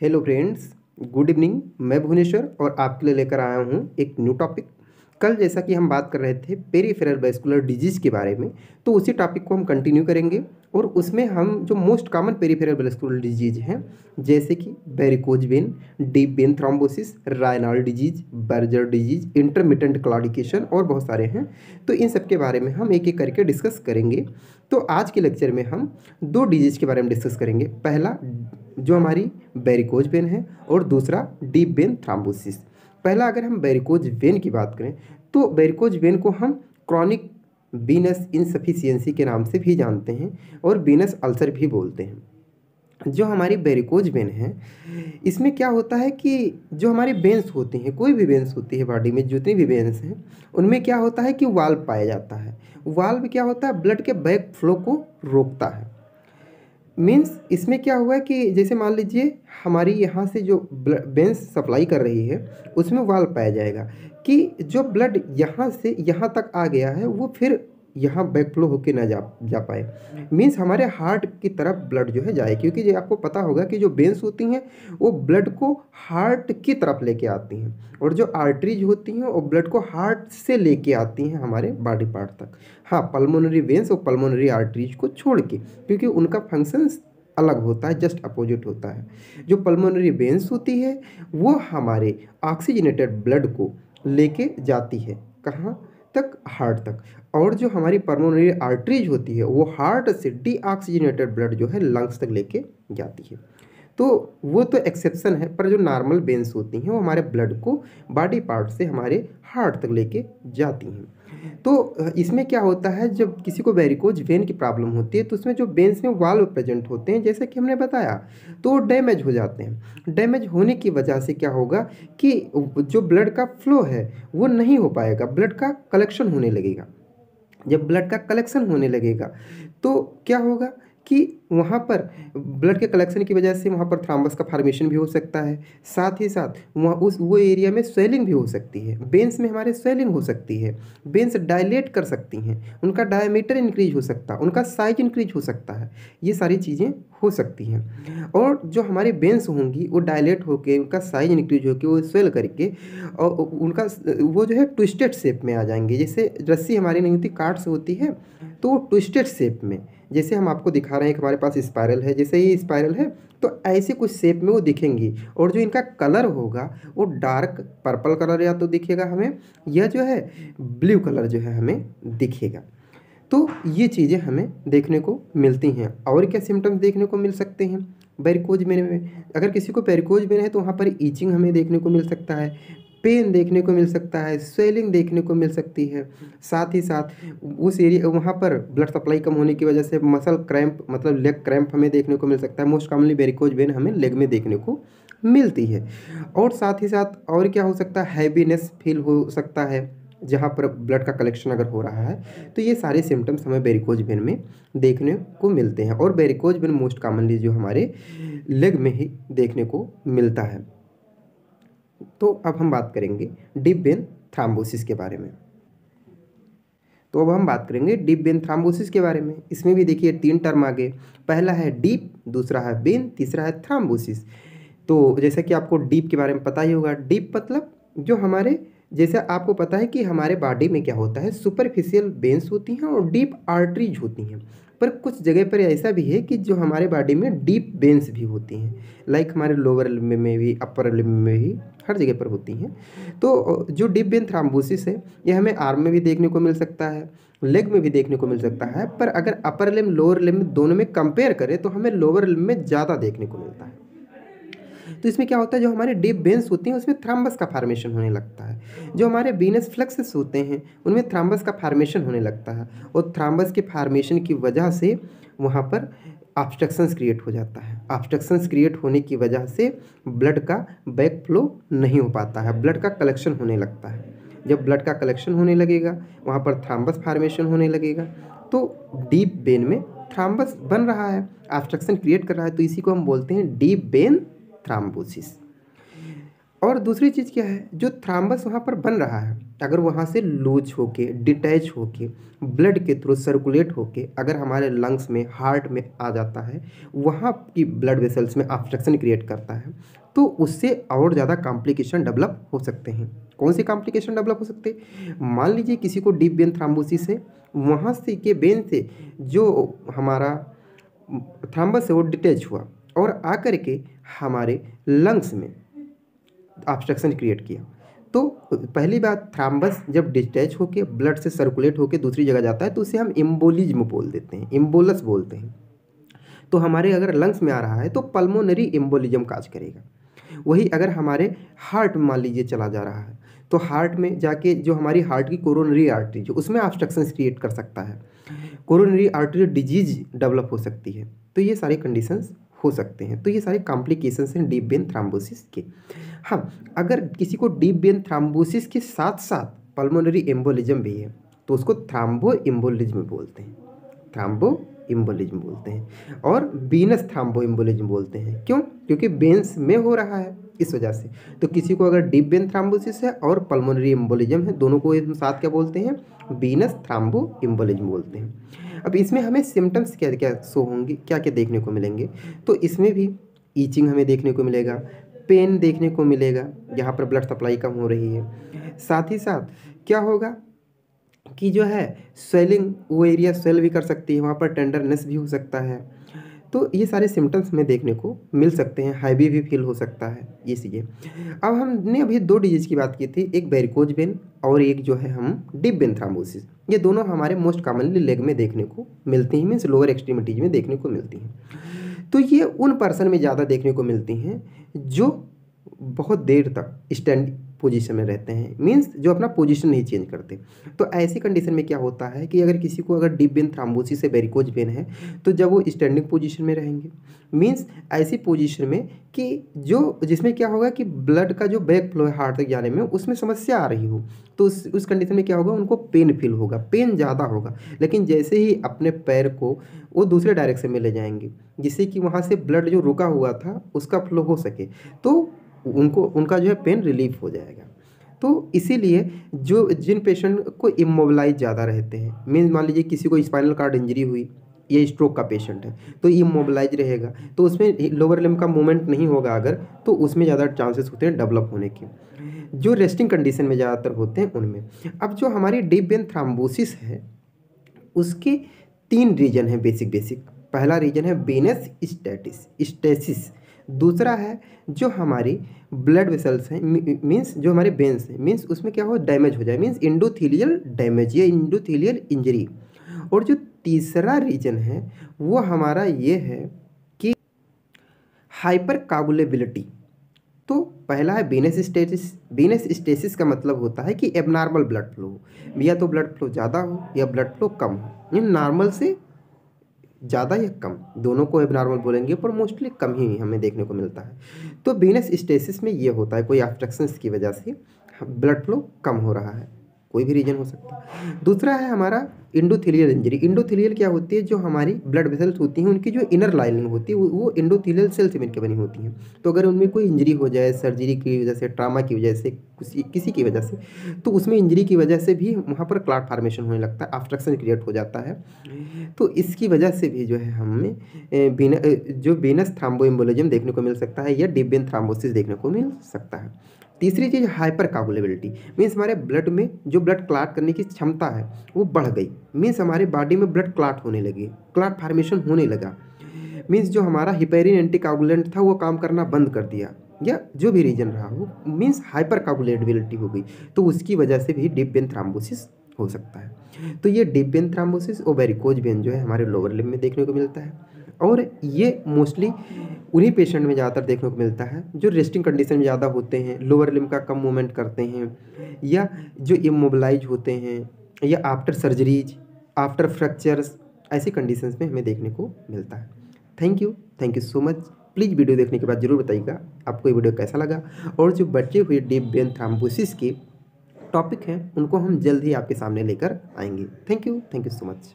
Hello friends, good evening. मैं भुवनेश्वर और आपके लिए लेकर आया हूँ एक न्यू टॉपिक। कल जैसा कि हम बात कर रहे थे पेरिफेरल वैस्कुलर डिजीज़ के बारे में, तो उसी टॉपिक को हम कंटिन्यू करेंगे। और उसमें हम जो most common peripheral vascular disease हैं, जैसे कि varicose vein, deep vein thrombosis, Raynaud disease, Buerger disease, intermittent claudication और बहुत सारे हैं। तो इन सब के बारे में हम एक एक करके डिस्कस करेंगे। तो आज के लेक्चर में हम दो डिजीज के बारे में डिस्कस करेंगे। पहला जो हमारी वेरिकोज वेन है और दूसरा डीप वेन थ्रोम्बोसिस। पहला अगर हम वेरिकोज वेन की बात करें तो वेरिकोज वेन को हम क्रॉनिक वीनस इनसफिशियंसी के नाम से भी जानते हैं और वीनस अल्सर भी बोलते हैं। जो हमारी वेरिकोज वेन है, इसमें क्या होता है कि जो हमारी वेन्स होती हैं, कोई भी वेन्स होती है बॉडी में, जितनी भी वेन्स हैं उनमें क्या होता है कि वाल्व पाया जाता है। वाल्व क्या होता है, ब्लड के बैक फ्लो को रोकता है। मीन्स इसमें क्या हुआ है कि जैसे मान लीजिए हमारी यहाँ से जो वेंस सप्लाई कर रही है उसमें वाल्व पाया जाएगा कि जो ब्लड यहाँ से यहाँ तक आ गया है वो फिर यहाँ बैक फ्लो होके ना जा पाए। मीन्स हमारे हार्ट की तरफ ब्लड जो है जाए, क्योंकि ये आपको पता होगा कि जो वेंस होती हैं वो ब्लड को हार्ट की तरफ लेके आती हैं और जो आर्टरीज होती हैं वो ब्लड को हार्ट से लेके आती हैं हमारे बॉडी पार्ट तक। हाँ, पल्मोनरी वेंस और पल्मोनरी आर्टरीज को छोड़ के, क्योंकि उनका फंक्शन अलग होता है, जस्ट अपोजिट होता है। जो पल्मोनरी वेंस होती है वो हमारे ऑक्सीजनेटेड ब्लड को लेके जाती है कहाँ तक, हार्ट तक। और जो हमारी पल्मोनरी आर्टरीज होती है वो हार्ट से डीऑक्सीजनेटेड ब्लड जो है लंग्स तक लेके जाती है। तो वो तो एक्सेप्शन है, पर जो नॉर्मल वेंस होती हैं वो हमारे ब्लड को बॉडी पार्ट से हमारे हार्ट तक लेके जाती हैं। तो इसमें क्या होता है, जब किसी को वेरिकोज वेन की प्रॉब्लम होती है तो उसमें जो वेन्स में वाल्व प्रेजेंट होते हैं, जैसे कि हमने बताया, तो वो डैमेज हो जाते हैं। डैमेज होने की वजह से क्या होगा कि जो ब्लड का फ्लो है वो नहीं हो पाएगा, ब्लड का कलेक्शन होने लगेगा। जब ब्लड का कलेक्शन होने लगेगा तो क्या होगा कि वहाँ पर ब्लड के कलेक्शन की वजह से वहाँ पर थ्रम्बस का फॉर्मेशन भी हो सकता है। साथ ही साथ वहाँ वो एरिया में स्वेलिंग भी हो सकती है, वेन्स में हमारे स्वेलिंग हो सकती है, वेन्स डायलेट कर सकती हैं, उनका डायमीटर इंक्रीज हो सकता है, उनका साइज इंक्रीज हो सकता है, ये सारी चीज़ें हो सकती हैं। और जो हमारी वेन्स होंगी वो डायलेट होकर, उनका साइज इंक्रीज होकर, वो स्वेल करके और उनका वो जो है ट्विस्टेड शेप में आ जाएंगे। जैसे रस्सी हमारी नहीं होती, कार्ड से होती है, तो वो ट्विस्टेड शेप में, जैसे हम आपको दिखा रहे हैं कि हमारे पास स्पाइरल है, जैसे ये स्पाइरल है तो ऐसे कुछ शेप में वो दिखेंगी। और जो इनका कलर होगा वो डार्क पर्पल कलर या तो दिखेगा हमें, या जो है ब्लू कलर जो है हमें दिखेगा। तो ये चीज़ें हमें देखने को मिलती हैं। और क्या सिम्टम्स देखने को मिल सकते हैं वेरिकोज वेन में? अगर किसी को वेरिकोज वेन है तो वहाँ पर ईचिंग हमें देखने को मिल सकता है, पेन देखने को मिल सकता है, स्वेलिंग देखने को मिल सकती है। साथ ही साथ उस एरिया वहाँ पर ब्लड सप्लाई कम होने की वजह से मसल क्रैम्प, मतलब लेग क्रैम्प हमें देखने को मिल सकता है। मोस्ट कॉमनली वेरिकोज वेन हमें लेग में देखने को मिलती है। और साथ ही साथ और क्या हो सकता है, हैवीनेस फील हो सकता है जहाँ पर ब्लड का कलेक्शन अगर हो रहा है। तो ये सारे सिम्टम्स हमें वेरिकोज वेन में देखने को मिलते हैं। और वेरिकोज वेन मोस्ट कॉमनली जो हमारे लेग में ही देखने को मिलता है। तो अब हम बात करेंगे डीप वेन थ्रोम्बोसिस के बारे में। तो अब हम बात करेंगे डीप वेन थ्रोम्बोसिस के बारे में। इसमें भी देखिए 3 टर्म आ गए। पहला है डीप, दूसरा है वेन, तीसरा है थ्रोम्बोसिस। तो जैसा कि आपको डीप के बारे में पता ही होगा, डीप मतलब जो हमारे, जैसे आपको पता है कि हमारे बॉडी में क्या होता है, सुपरफिशियल वेन्स होती हैं और डीप आर्टरीज होती हैं। पर कुछ जगह पर ऐसा भी है कि जो हमारे बॉडी में डीप वेन्स भी होती हैं, लाइक हमारे लोअर लिम्ब में भी, अपर लिम्ब में भी, हर जगह पर होती हैं। तो जो डीप वेन थ्रोम्बोसिस है ये हमें आर्म में भी देखने को मिल सकता है, लेग में भी देखने को मिल सकता है। पर अगर अपर लिम्ब लोअर लिम्ब दोनों में कंपेयर करें तो हमें लोअर लिम्ब में ज़्यादा देखने को मिलता है। तो इसमें क्या होता है, जो हमारे डीप वेन्स होती हैं उसमें थ्रम्बस का फॉर्मेशन होने लगता है। जो हमारे वीनस फ्लक्सेस होते हैं उनमें थ्रम्बस का फॉर्मेशन होने लगता है और थ्रम्बस के फॉर्मेशन की वजह से वहाँ पर ऑब्स्ट्रक्शंस क्रिएट हो जाता है। ऑब्स्ट्रक्शंस क्रिएट होने की वजह से ब्लड का बैक फ्लो नहीं हो पाता है, ब्लड का कलेक्शन होने लगता है। जब ब्लड का कलेक्शन होने लगेगा वहाँ पर थ्रम्बस फॉर्मेशन होने लगेगा। तो डीप वेन में थ्रम्बस बन रहा है, ऑब्स्ट्रक्शन क्रिएट कर रहा है, तो इसी को हम बोलते हैं डीप वेन थ्रोम्बोसिस। और दूसरी चीज़ क्या है, जो थ्राम्बस वहाँ पर बन रहा है, अगर वहाँ से लूज होके डिटैच होके ब्लड के थ्रू सर्कुलेट होके अगर हमारे लंग्स में हार्ट में आ जाता है, वहाँ की ब्लड वेसल्स में ऑब्स्ट्रक्शन क्रिएट करता है, तो उससे और ज़्यादा कॉम्प्लिकेशन डेवलप हो सकते हैं। कौन से कॉम्प्लिकेशन डेवलप हो सकते हैं? मान लीजिए किसी को डीप वेन थ्राम्बोसिस है, वहाँ से के वेन से जो हमारा थ्राम्बस है वो डिटैच हुआ और आकर के हमारे लंग्स में ऑब्स्ट्रक्शन क्रिएट किया। तो पहली बात, थ्राम्बस जब डिटैच होके ब्लड से सर्कुलेट होके दूसरी जगह जाता है तो उसे हम एम्बोलिज्म बोल देते हैं, एम्बोलस बोलते हैं। तो हमारे अगर लंग्स में आ रहा है तो पल्मोनरी एम्बोलिज्म काज करेगा। वही अगर हमारे हार्ट में मान लीजिए चला जा रहा है तो हार्ट में जाके जो हमारी हार्ट की कोरोनरी आर्टरी जो उसमें ऑब्स्ट्रक्शन क्रिएट कर सकता है, कोरोनरी आर्टरी डिजीज डेवलप हो सकती है। तो ये सारे कंडीशंस हो सकते हैं। तो ये सारे कॉम्प्लिकेशंस हैं डीप वेन थ्राम्बोसिस के। हाँ, अगर किसी को डीप वेन थ्राम्बोसिस के साथ साथ पल्मोनरी एम्बोलिज्म भी है तो उसको थ्राम्बो एम्बोलिज्म बोलते हैं, थ्राम्बो एम्बोलिज्म बोलते हैं और वीनस थ्राम्बो एम्बोलिज्म बोलते हैं। क्यों? क्योंकि वेन्स में हो रहा है इस वजह से। तो किसी को अगर डीप वेन थ्राम्बोसिस है और पल्मोनरी एम्बोलिज्म है, दोनों को एक साथ क्या बोलते हैं? वीनस थ्राम्बो एम्बोलिज्म बोलते हैं। अब इसमें हमें सिम्टम्स क्या क्या शो होंगे, क्या क्या देखने को मिलेंगे? तो इसमें भी ईचिंग हमें देखने को मिलेगा, पेन देखने को मिलेगा जहाँ पर ब्लड सप्लाई कम हो रही है। साथ ही साथ क्या होगा कि जो है स्वेलिंग, वो एरिया स्वेल भी कर सकती है, वहाँ पर टेंडरनेस भी हो सकता है। तो ये सारे सिम्टम्स हमें देखने को मिल सकते हैं, हैवी भी फील हो सकता है ये चीज़ें। अब हमने अभी 2 डिजीज़ की बात की थी, एक वेरिकोज वेन और एक जो है हम डीप वेन थ्राम्बोसिस। ये दोनों हमारे मोस्ट कॉमनली लेग में देखने को मिलती हैं, मीन्स लोअर एक्सट्रीमिटीज में देखने को मिलती हैं। तो ये उन पर्सन में ज़्यादा देखने को मिलती हैं जो बहुत देर तक स्टैंड पोजीशन में रहते हैं, मीन्स जो अपना पोजीशन नहीं चेंज करते। तो ऐसी कंडीशन में क्या होता है कि अगर किसी को अगर डीप वेन थ्राम्बोसिस से वेरिकोज वेन है तो जब वो स्टैंडिंग पोजीशन में रहेंगे, मीन्स ऐसी पोजीशन में कि जो जिसमें क्या होगा कि ब्लड का जो बैक फ्लो है हार्ट तक जाने में उसमें समस्या आ रही हो, तो उस कंडीशन में क्या होगा, उनको पेन फील होगा, पेन ज़्यादा होगा। लेकिन जैसे ही अपने पैर को वो दूसरे डायरेक्शन में ले जाएंगे जिससे कि वहाँ से ब्लड जो रुका हुआ था उसका फ्लो हो सके, तो उनका जो है पेन रिलीफ हो जाएगा। तो इसीलिए जो जिन पेशेंट को इमोबिलाइज ज़्यादा रहते हैं, मीन्स मान लीजिए किसी को स्पाइनल कार्ड इंजरी हुई या स्ट्रोक का पेशेंट है तो इमोबिलाइज रहेगा, तो उसमें लोअर लिम्ब का मूवमेंट नहीं होगा अगर, तो उसमें ज़्यादा चांसेस होते हैं डेवलप होने के, जो रेस्टिंग कंडीशन में ज़्यादातर होते हैं उनमें। अब जो हमारी डीप वेन थ्राम्बोसिस है उसके 3 रीजन हैं बेसिक। पहला रीजन है वेनस स्टेसिस, दूसरा है जो हमारी ब्लड वेसल्स हैं, मीन्स जो हमारे वेन्स हैं, मीन्स उसमें क्या हो, डैमेज हो जाए, मीन्स इंडोथीलियल डैमेज या इंडोथीलियल इंजरी। और जो तीसरा रीजन है वो हमारा ये है कि हाइपर कागुलेबिलिटी। तो पहला है वेनस स्टेसिस। वेनस स्टेसिस का मतलब होता है कि एबनॉर्मल ब्लड फ्लो हो, या तो ब्लड फ्लो ज़्यादा हो या ब्लड फ्लो कम हो, यानी नॉर्मल से ज़्यादा या कम, दोनों को एबनॉर्मल बोलेंगे पर मोस्टली कम ही हमें देखने को मिलता है। तो वेनस स्टेसिस में ये होता है कोई ऑब्स्ट्रक्शंस की वजह से ब्लड फ्लो कम हो रहा है, कोई भी रीजन हो सकता है। दूसरा है हमारा इंडोथीलियल इंजरी। इंडोथीलियल क्या होती है, जो हमारी ब्लड वेसल्स होती हैं उनकी जो इनर लाइनिंग होती है वो इंडोथीलियल सेल से मिलकर बनी होती हैं। तो अगर उनमें कोई इंजरी हो जाए सर्जरी की वजह से, ट्रामा की वजह से, किसी की वजह से, तो उसमें इंजरी की वजह से भी वहाँ पर क्लॉट फॉर्मेशन होने लगता है, ऑब्स्ट्रक्शन क्रिएट हो जाता है। तो इसकी वजह से भी जो है हमें जो वेनस थ्राम्बोएम्बोलिज्म देखने को मिल सकता है या डीप वेन थ्राम्बोसिस देखने को मिल सकता है। तीसरी चीज़ हाइपर कागुलेबिलिटी, मीन्स हमारे ब्लड में जो ब्लड क्लॉट करने की क्षमता है वो बढ़ गई, मीन्स हमारे बॉडी में ब्लड क्लॉट होने लगी, क्लॉट फॉर्मेशन होने लगा, मीन्स जो हमारा हिपेरिन एंटीकागुलेंट था वो काम करना बंद कर दिया, या जो भी रीजन रहा वो मीन्स हाइपर कागुलेबिलिटी हो गई, तो उसकी वजह से भी डीप वेन थ्राम्बोसिस हो सकता है। तो ये डीप वेन थ्राम्बोसिस और वेरिकोज वेन जो है हमारे लोअर लिम्ब में देखने को मिलता है, और ये मोस्टली उन्हीं पेशेंट में ज़्यादातर देखने को मिलता है जो रेस्टिंग कंडीशन में ज़्यादा होते हैं, लोअर लिम्ब का कम मूवमेंट करते हैं, या जो इमोबिलाइज होते हैं, या आफ्टर सर्जरीज, आफ्टर फ्रैक्चर्स, ऐसी कंडीशंस में हमें देखने को मिलता है। Thank you so much. Please video देखने के बाद ज़रूर बताइएगा आपको ये वीडियो कैसा लगा, और जो बचे हुए डीप वेन थ्राम्बोसिस के टॉपिक हैं उनको हम जल्द ही आपके सामने लेकर आएंगे। Thank you so much.